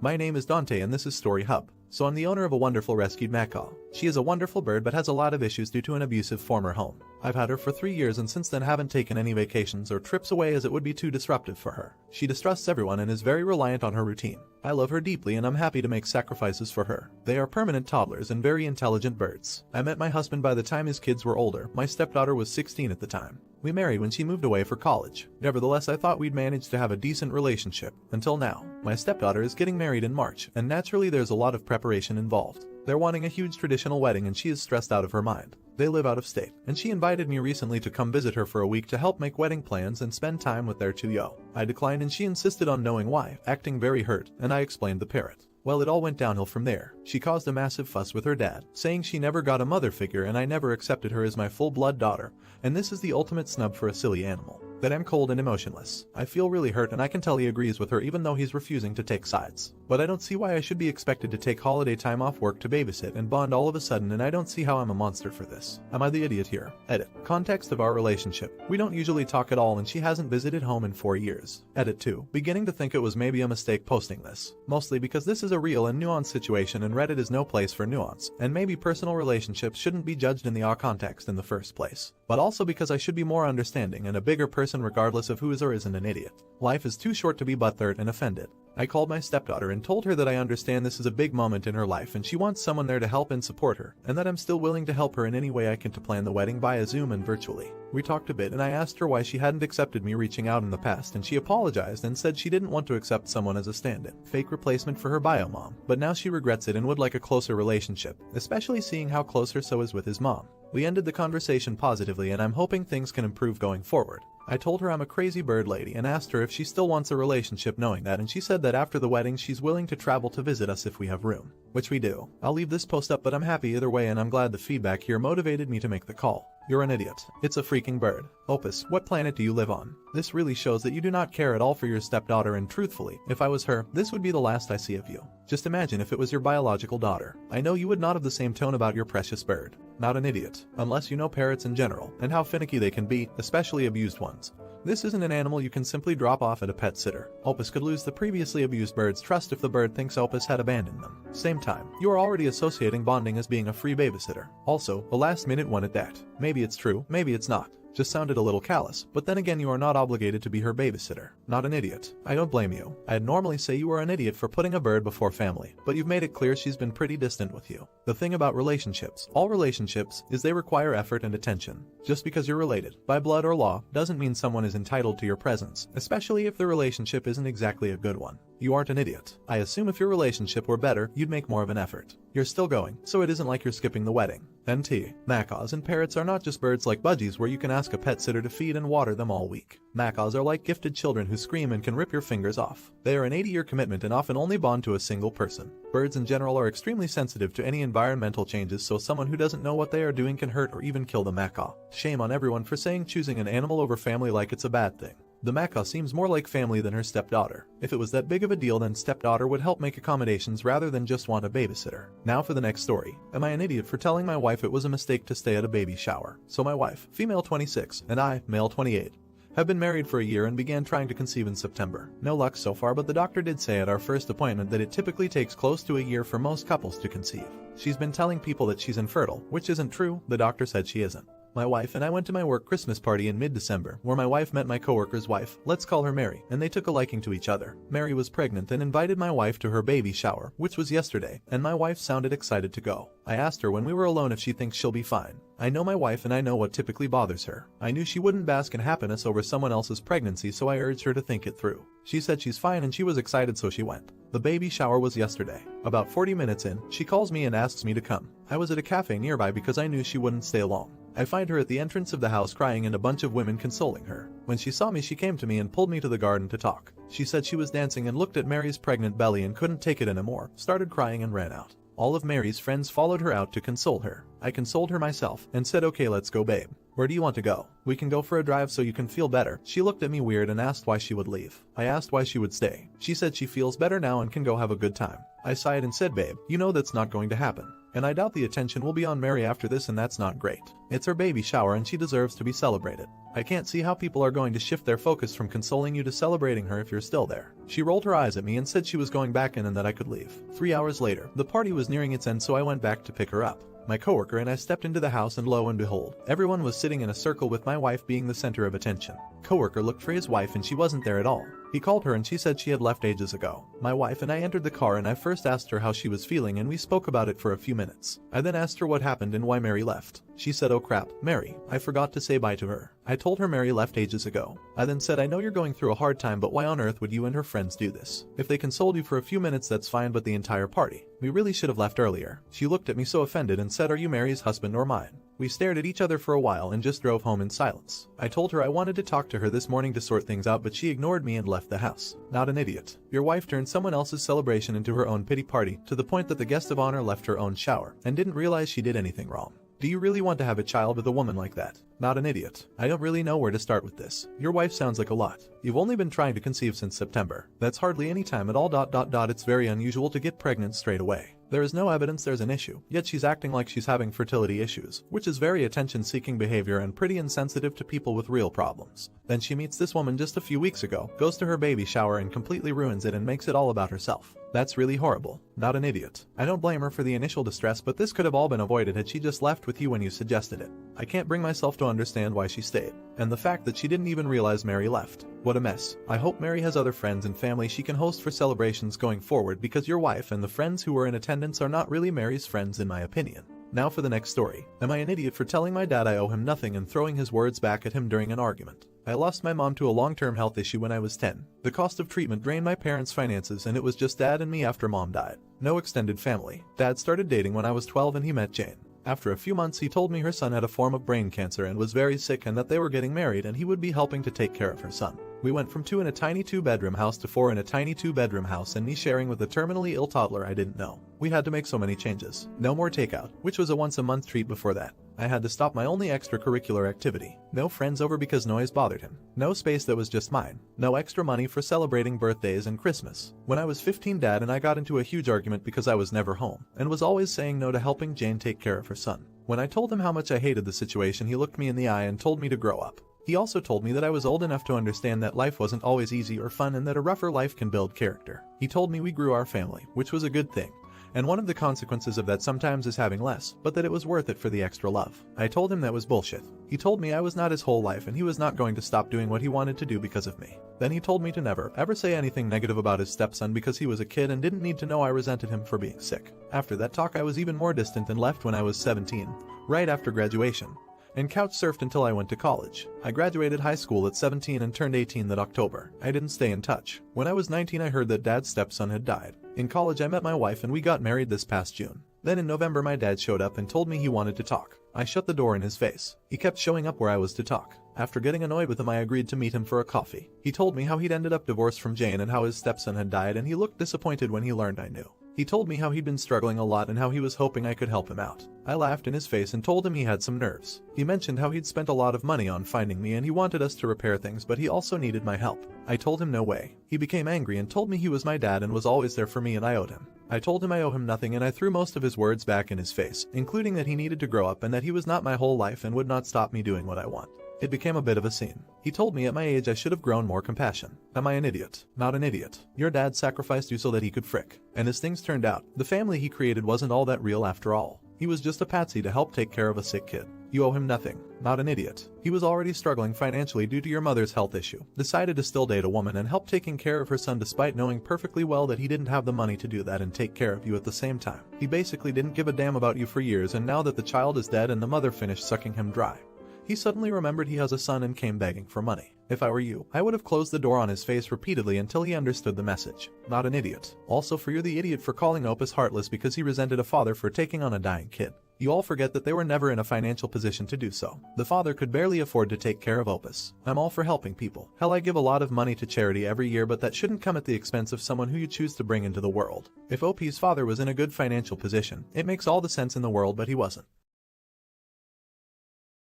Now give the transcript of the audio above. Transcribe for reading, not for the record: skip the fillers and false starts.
My name is Dante and this is Story Hub. So I'm the owner of a wonderful rescued macaw. She is a wonderful bird but has a lot of issues due to an abusive former home. I've had her for 3 years and since then haven't taken any vacations or trips away as it would be too disruptive for her. She distrusts everyone and is very reliant on her routine. I love her deeply and I'm happy to make sacrifices for her. They are permanent toddlers and very intelligent birds. I met my husband by the time his kids were older. My stepdaughter was 16 at the time. We married when she moved away for college. Nevertheless, I thought we'd managed to have a decent relationship. Until now. My stepdaughter is getting married in March, and naturally there's a lot of preparation involved. They're wanting a huge traditional wedding and she is stressed out of her mind. They live out of state, and she invited me recently to come visit her for a week to help make wedding plans and spend time with their 2-year-old. I declined and she insisted on knowing why, acting very hurt, and I explained the parrot. Well, it all went downhill from there. She caused a massive fuss with her dad, saying she never got a mother figure and I never accepted her as my full-blood daughter, and this is the ultimate snub for a silly animal. That I'm cold and emotionless. I feel really hurt and I can tell he agrees with her even though he's refusing to take sides. But I don't see why I should be expected to take holiday time off work to babysit and bond all of a sudden, and I don't see how I'm a monster for this. Am I the idiot here? Edit. Context of our relationship. We don't usually talk at all and she hasn't visited home in 4 years. Edit 2. Beginning to think it was maybe a mistake posting this. Mostly because this is a real and nuanced situation and Reddit is no place for nuance, and maybe personal relationships shouldn't be judged in the context in the first place. But also because I should be more understanding and a bigger person regardless of who is or isn't an idiot. Life is too short to be butthurt and offended. I called my stepdaughter and told her that I understand this is a big moment in her life and she wants someone there to help and support her, and that I'm still willing to help her in any way I can to plan the wedding via Zoom and virtually. We talked a bit and I asked her why she hadn't accepted me reaching out in the past, and she apologized and said she didn't want to accept someone as a stand-in, fake replacement for her bio mom, but now she regrets it and would like a closer relationship, especially seeing how close her so is with his mom. We ended the conversation positively and I'm hoping things can improve going forward. I told her I'm a crazy bird lady and asked her if she still wants a relationship knowing that, and she said that after the wedding she's willing to travel to visit us if we have room. Which we do. I'll leave this post up but I'm happy either way and I'm glad the feedback here motivated me to make the call. You're an idiot. It's a freaking bird. Opus, what planet do you live on? This really shows that you do not care at all for your stepdaughter, and truthfully, if I was her, this would be the last I see of you. Just imagine if it was your biological daughter. I know you would not have the same tone about your precious bird. Not an idiot. Unless you know parrots in general, and how finicky they can be, especially abused ones. This isn't an animal you can simply drop off at a pet sitter. Opus could lose the previously abused bird's trust if the bird thinks Opus had abandoned them. Same time, you are already associating bonding as being a free babysitter. Also, a last-minute one at that. Maybe it's true, maybe it's not. Just sounded a little callous, but then again you are not obligated to be her babysitter. Not an idiot. I don't blame you. I'd normally say you are an idiot for putting a bird before family, but you've made it clear she's been pretty distant with you. The thing about relationships, all relationships, is they require effort and attention. Just because you're related, by blood or law, doesn't mean someone is entitled to your presence, especially if the relationship isn't exactly a good one. You aren't an idiot. I assume if your relationship were better, you'd make more of an effort. You're still going, so it isn't like you're skipping the wedding. NT. Macaws and parrots are not just birds like budgies where you can ask a pet sitter to feed and water them all week. Macaws are like gifted children who scream and can rip your fingers off. They are an 80-year commitment and often only bond to a single person. Birds in general are extremely sensitive to any environmental changes, so someone who doesn't know what they are doing can hurt or even kill the macaw. Shame on everyone for saying choosing an animal over family like it's a bad thing. The macaw seems more like family than her stepdaughter. If it was that big of a deal, then stepdaughter would help make accommodations rather than just want a babysitter. Now for the next story. Am I an idiot for telling my wife it was a mistake to stay at a baby shower? So my wife, female 26, and I, male 28, have been married for a year and began trying to conceive in September. No luck so far, but the doctor did say at our first appointment that it typically takes close to a year for most couples to conceive. She's been telling people that she's infertile, which isn't true. The doctor said she isn't. My wife and I went to my work Christmas party in mid-December, where my wife met my coworker's wife, let's call her Mary, and they took a liking to each other. Mary was pregnant and invited my wife to her baby shower, which was yesterday, and my wife sounded excited to go. I asked her when we were alone if she thinks she'll be fine. I know my wife and I know what typically bothers her. I knew she wouldn't bask in happiness over someone else's pregnancy, so I urged her to think it through. She said she's fine and she was excited, so she went. The baby shower was yesterday. About 40 minutes in, she calls me and asks me to come. I was at a cafe nearby because I knew she wouldn't stay long. I find her at the entrance of the house crying and a bunch of women consoling her. When she saw me, she came to me and pulled me to the garden to talk. She said she was dancing and looked at Mary's pregnant belly and couldn't take it anymore, started crying and ran out. All of Mary's friends followed her out to console her. I consoled her myself and said, okay, let's go, babe. Where do you want to go? We can go for a drive so you can feel better. She looked at me weird and asked why she would leave. I asked why she would stay. She said she feels better now and can go have a good time. I sighed and said, babe, you know that's not going to happen. And I doubt the attention will be on Mary after this, and that's not great. It's her baby shower and she deserves to be celebrated. I can't see how people are going to shift their focus from consoling you to celebrating her if you're still there. She rolled her eyes at me and said she was going back in and that I could leave. 3 hours later, the party was nearing its end, so I went back to pick her up. My coworker and I stepped into the house, and lo and behold, everyone was sitting in a circle with my wife being the center of attention. Coworker looked for his wife and she wasn't there at all. He called her and she said she had left ages ago. My wife and I entered the car and I first asked her how she was feeling and we spoke about it for a few minutes. I then asked her what happened and why Mary left. She said, oh crap, Mary, I forgot to say bye to her. I told her Mary left ages ago. I then said, I know you're going through a hard time, but why on earth would you and her friends do this? If they consoled you for a few minutes, that's fine, but the entire party. We really should have left earlier. She looked at me so offended and said, are you Mary's husband or mine? We stared at each other for a while and just drove home in silence. I told her I wanted to talk to her this morning to sort things out, but she ignored me and left the house. Not an idiot. Your wife turned someone else's celebration into her own pity party, to the point that the guest of honor left her own shower and didn't realize she did anything wrong. Do you really want to have a child with a woman like that? Not an idiot. I don't really know where to start with this. Your wife sounds like a lot. You've only been trying to conceive since September. That's hardly any time at all. It's very unusual to get pregnant straight away. There is no evidence there's an issue, yet she's acting like she's having fertility issues, which is very attention-seeking behavior and pretty insensitive to people with real problems. Then she meets this woman just a few weeks ago, goes to her baby shower and completely ruins it and makes it all about herself. That's really horrible. Not an idiot. I don't blame her for the initial distress, but this could have all been avoided had she just left with you when you suggested it. I can't bring myself to understand why she stayed. And the fact that she didn't even realize Mary left. What a mess. I hope Mary has other friends and family she can host for celebrations going forward, because your wife and the friends who were in attendance are not really Mary's friends in my opinion. Now for the next story. Am I an idiot for telling my dad I owe him nothing and throwing his words back at him during an argument? I lost my mom to a long-term health issue when I was 10. The cost of treatment drained my parents' finances, and it was just dad and me after mom died. No extended family. Dad started dating when I was 12 and he met Jane. After a few months he told me her son had a form of brain cancer and was very sick, and that they were getting married and he would be helping to take care of her son. We went from 2 in a tiny 2-bedroom house to 4 in a tiny 2-bedroom house, and me sharing with a terminally ill toddler I didn't know. We had to make so many changes. No more takeout, which was a once-a-month treat before that. I had to stop my only extracurricular activity. No friends over because noise bothered him. No space that was just mine. No extra money for celebrating birthdays and Christmas. When I was 15, Dad and I got into a huge argument because I was never home and was always saying no to helping Jane take care of her son. When I told him how much I hated the situation, he looked me in the eye and told me to grow up. He also told me that I was old enough to understand that life wasn't always easy or fun, and that a rougher life can build character. He told me we grew our family, which was a good thing, and one of the consequences of that sometimes is having less, but that it was worth it for the extra love. I told him that was bullshit. He told me I was not his whole life and he was not going to stop doing what he wanted to do because of me. Then he told me to never, ever say anything negative about his stepson because he was a kid and didn't need to know I resented him for being sick. After that talk I was even more distant and left when I was 17, right after graduation, and couch surfed until I went to college. I graduated high school at 17 and turned 18 that October. I didn't stay in touch. When I was 19 I heard that Dad's stepson had died. In college I met my wife and we got married this past June. Then in November my dad showed up and told me he wanted to talk. I shut the door in his face. He kept showing up where I was to talk. After getting annoyed with him I agreed to meet him for a coffee. He told me how he'd ended up divorced from Jane and how his stepson had died, and he looked disappointed when he learned I knew. He told me how he'd been struggling a lot and how he was hoping I could help him out. I laughed in his face and told him he had some nerves. He mentioned how he'd spent a lot of money on finding me and he wanted us to repair things, but he also needed my help. I told him no way. He became angry and told me he was my dad and was always there for me and I owed him. I told him I owe him nothing, and I threw most of his words back in his face, including that he needed to grow up and that he was not my whole life and would not stop me doing what I want. It became a bit of a scene. He told me at my age I should have grown more compassion. Am I an idiot? Not an idiot. Your dad sacrificed you so that he could frick. And as things turned out, the family he created wasn't all that real after all. He was just a patsy to help take care of a sick kid. You owe him nothing. Not an idiot. He was already struggling financially due to your mother's health issue. Decided to still date a woman and help taking care of her son despite knowing perfectly well that he didn't have the money to do that and take care of you at the same time. He basically didn't give a damn about you for years, and now that the child is dead and the mother finished sucking him dry, he suddenly remembered he has a son and came begging for money. If I were you, I would have closed the door on his face repeatedly until he understood the message. Not an idiot. Also, you're the idiot for calling Opus heartless because he resented a father for taking on a dying kid. You all forget that they were never in a financial position to do so. The father could barely afford to take care of Opus. I'm all for helping people. Hell, I give a lot of money to charity every year, but that shouldn't come at the expense of someone who you choose to bring into the world. If OP's father was in a good financial position, it makes all the sense in the world, but he wasn't.